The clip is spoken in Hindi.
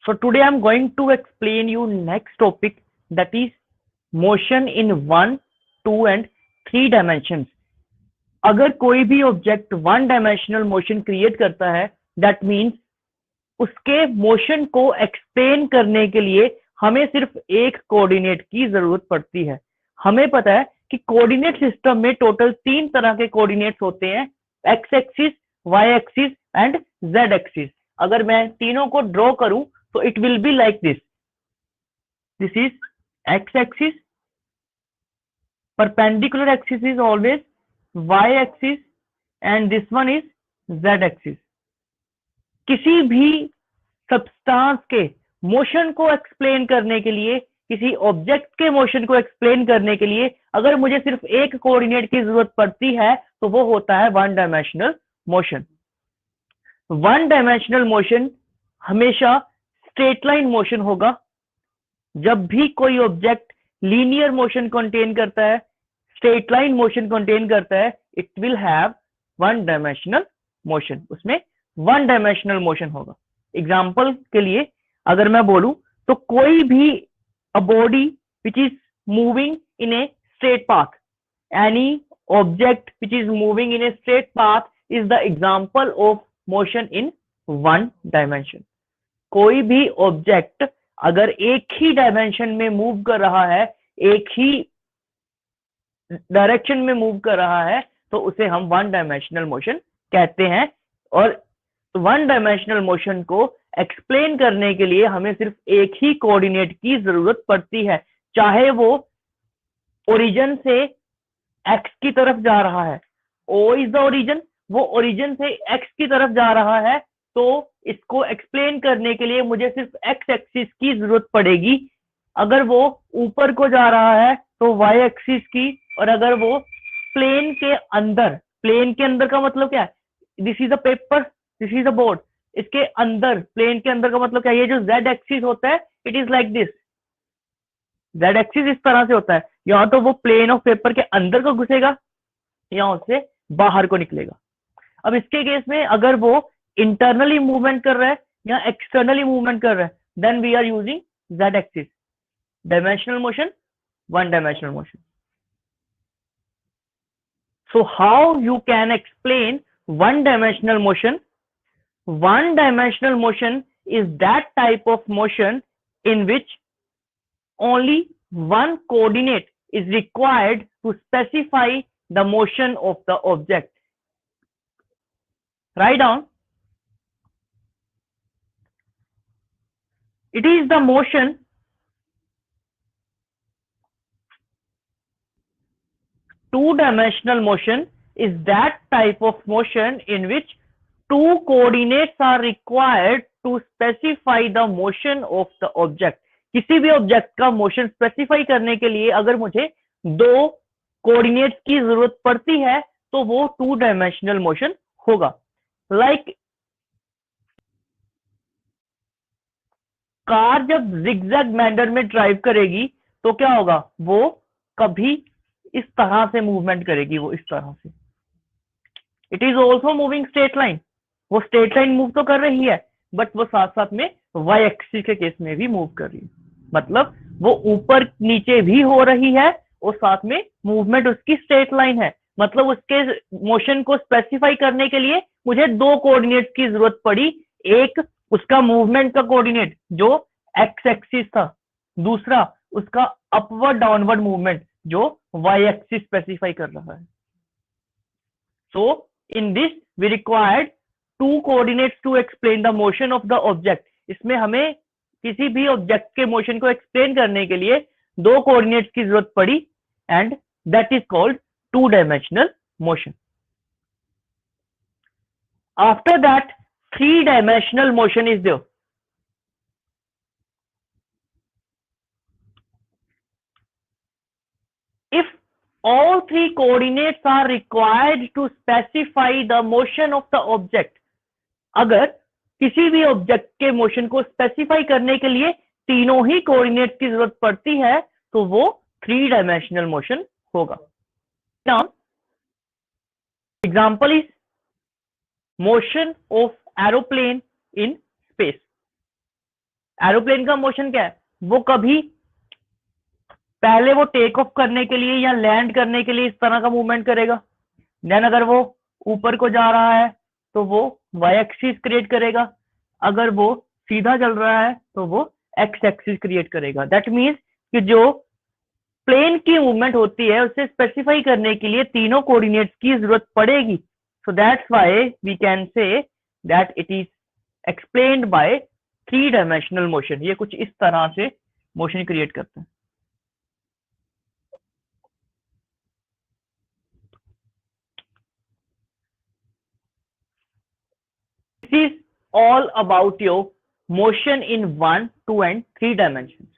So today I'm going to explain you next topic, that is motion in 1, 2 and 3 dimensions. अगर कोई भी ऑब्जेक्ट 1 डायमेंशनल मोशन क्रिएट करता है, दैट मीन्स उसके मोशन को एक्सप्लेन करने के लिए हमें सिर्फ एक कोऑर्डिनेट की जरूरत पड़ती है। हमें पता है कि कोऑर्डिनेट सिस्टम में टोटल 3 तरह के कोऑर्डिनेट्स होते हैं, X axis, Y axis and Z axis. अगर मैं तीनों को ड्रॉ करूं तो it will be like this is X axis, perpendicular axis is always y axis and this one is z axis। किसी भी सब्सटेंस के मोशन को एक्सप्लेन करने के लिए, किसी ऑब्जेक्ट के मोशन को एक्सप्लेन करने के लिए अगर मुझे सिर्फ एक कोऑर्डिनेट की जरूरत पड़ती है तो वो होता है 1 डायमेंशनल मोशन। 1 डायमेंशनल मोशन हमेशा स्ट्रेट लाइन मोशन होगा। जब भी कोई ऑब्जेक्ट लीनियर मोशन कंटेन करता है, स्ट्रेट लाइन मोशन कंटेन करता है, it will have 1 dimensional motion, उसमें 1 डायमेंशनल मोशन होगा। एग्जांपल के लिए अगर मैं बोलूं तो कोई भी a body which is moving in a straight path, any object which is moving in a straight path is the example of motion in 1 dimension. कोई भी ऑब्जेक्ट अगर एक ही डायमेंशन में मूव कर रहा है, एक ही डायरेक्शन में मूव कर रहा है, तो उसे हम 1 डायमेंशनल मोशन कहते हैं। और 1 डायमेंशनल मोशन को एक्सप्लेन करने के लिए हमें सिर्फ एक ही कोऑर्डिनेट की जरूरत पड़ती है, चाहे वो ओरिजिन से एक्स की तरफ जा रहा है, ओ इज द ओरिजिन, वो ओरिजिन से एक्स की तरफ जा रहा है, तो इसको एक्सप्लेन करने के लिए मुझे सिर्फ एक्स एक्सिस की जरूरत पड़ेगी। अगर वो ऊपर को जा रहा है तो वाई एक्सिस की, और अगर वो प्लेन के अंदर का मतलब क्या है, this is a paper, this is a board, इसके अंदर, प्लेन के अंदर का मतलब क्या है, ये जो जेड एक्सिस होता है it is like this, Z axis इस तरह से होता है। या तो वो प्लेन ऑफ पेपर के अंदर को घुसेगा या उससे बाहर को निकलेगा। अब इसके केस में अगर वो इंटरनली मूवमेंट कर रहा है या एक्सटर्नली मूवमेंट कर रहा है, then we are using Z axis. Dimensional motion, 1 dimensional motion. So how you can explain 1 dimensional motion? 1 dimensional motion is that type of motion in which only one coordinate is required to specify the motion of the object. Write down. It is the motion two-dimensional motion is that type of motion in which 2 coordinates are required to specify the motion of the object। किसी भी ऑब्जेक्ट का मोशन स्पेसिफाई करने के लिए अगर मुझे 2 कोऑर्डिनेट्स की जरूरत पड़ती है तो वो 2 डायमेंशनल मोशन होगा। लाइक कार जब जिगजैग मैनर में ड्राइव करेगी तो क्या होगा, वो कभी इस तरह से मूवमेंट करेगी, वो इस तरह से। It is also moving straight line, वो स्ट्रेट लाइन मूव तो कर रही है, बट वो साथ साथ में वाई एक्सिस के केस में भी मूव कर रही है। मतलब वो ऊपर नीचे भी हो रही है और साथ में मूवमेंट उसकी स्ट्रेट लाइन है। मतलब उसके मोशन को स्पेसिफाई करने के लिए मुझे 2 कोऑर्डिनेट्स की जरूरत पड़ी, एक उसका मूवमेंट का कोऑर्डिनेट जो एक्स एक्सिस था, दूसरा उसका अपवर्ड डाउनवर्ड मूवमेंट जो वाई एक्सिस स्पेसिफाई कर रहा है। So in this we required 2 coordinates to explain the motion of the object। इसमें हमें किसी भी ऑब्जेक्ट के मोशन को एक्सप्लेन करने के लिए 2 कोऑर्डिनेट्स की जरूरत पड़ी, and that is called 2 dimensional motion. After that 3 dimensional motion is there. If all 3 coordinates are required to specify the motion of the object, अगर किसी भी ऑब्जेक्ट के मोशन को स्पेसिफाई करने के लिए तीनों ही कोऑर्डिनेट्स की जरूरत पड़ती है तो वो 3 डायमेंशनल मोशन होगा। Now example is motion of aeroplane in space. Aeroplane का मोशन क्या है, वो कभी पहले वो टेक ऑफ करने के लिए या लैंड करने के लिए इस तरह का मूवमेंट करेगा, देन अगर वो ऊपर को जा रहा है तो वो वाई एक्सिस क्रिएट करेगा, अगर वो सीधा चल रहा है तो वो एक्स एक्सिस क्रिएट करेगा। दैट मीन्स कि जो प्लेन की मूवमेंट होती है उसे स्पेसिफाई करने के लिए तीनों कोऑर्डिनेट्स की जरूरत पड़ेगी। So that's why we can say that it is explained by three dimensional motion. ये कुछ इस तरह से मोशन क्रिएट करते हैं। This is all about your motion in 1, 2 and 3 dimensions.